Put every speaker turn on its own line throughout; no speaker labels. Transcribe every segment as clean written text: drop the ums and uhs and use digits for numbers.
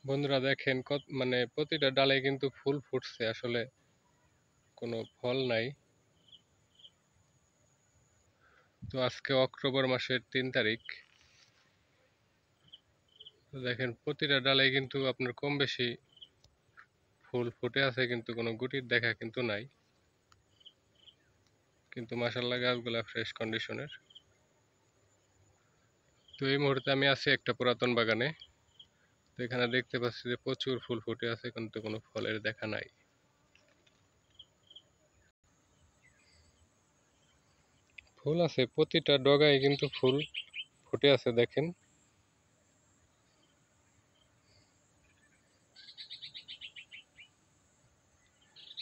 বন্ধুরা দেখেন কত মানে প্রতিটা ডালে কিন্তু ফুল ফুটছে, আসলে কোনো ফল নাই। তো আজকে অক্টোবর মাসের 3 তারিখ। তো দেখেন প্রতিটা ডালে কিন্তু আপনার কম বেশি ফুল ফুটে আছে, কিন্তু কোনো গুটির দেখা কিন্তু নাই। কিন্তু মাশাআল্লাহ গাছগুলা ফ্রেশ কন্ডিশনের। তো এই মুহূর্তে আমি আছি একটা পুরাতন বাগানে। তো এখানে দেখতে পাচ্ছি যে প্রচুর ফুল ফুটে আছে, কিন্তু কোনো ফলের দেখা নাই। ফুল আছে প্রতিটা ডগায়, কিন্তু ফুল ফুটে আছে দেখেন।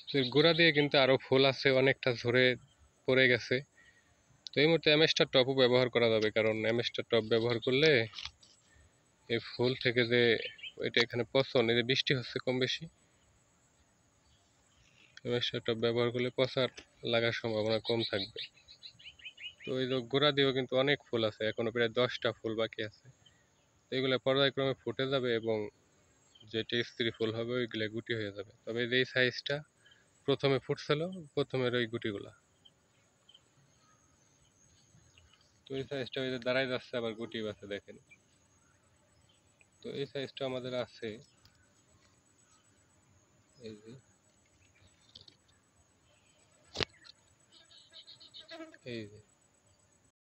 তো এর গোড়া দিয়ে কিন্তু আরো ফুল আছে, অনেকটা ঝরে পড়ে গেছে। তো এই মুহূর্তে অ্যামেস্টার টপও ব্যবহার করা যাবে, কারণ অ্যামেস্টার টপ ব্যবহার করলে এই ফুল থেকে যে এটা এখানে পচন, এই যে বৃষ্টি হচ্ছে কম বেশি, অ্যামেস্টার টপ ব্যবহার করলে পচার লাগার সম্ভাবনা কম থাকবে। তো এই যে গোড়া দিয়েও কিন্তু অনেক ফুল আছে, এখনো প্রায় 10টা ফুল বাকি আছে। তো এগুলো পর্যায়ক্রমে ফুটে যাবে এবং যেটা স্ত্রী ফুল হবে ওইগুলো গুটি হয়ে যাবে। তবে এই সাইজটা প্রথমে ফুটছিল, প্রথমের ওই গুটিগুলা। তো এই সাইজটা ওই যে দাঁড়ায় যাচ্ছে, আবার গুটি আছে দেখেন। তো এই সাইজটা আমাদের আছে, এই যে এই যে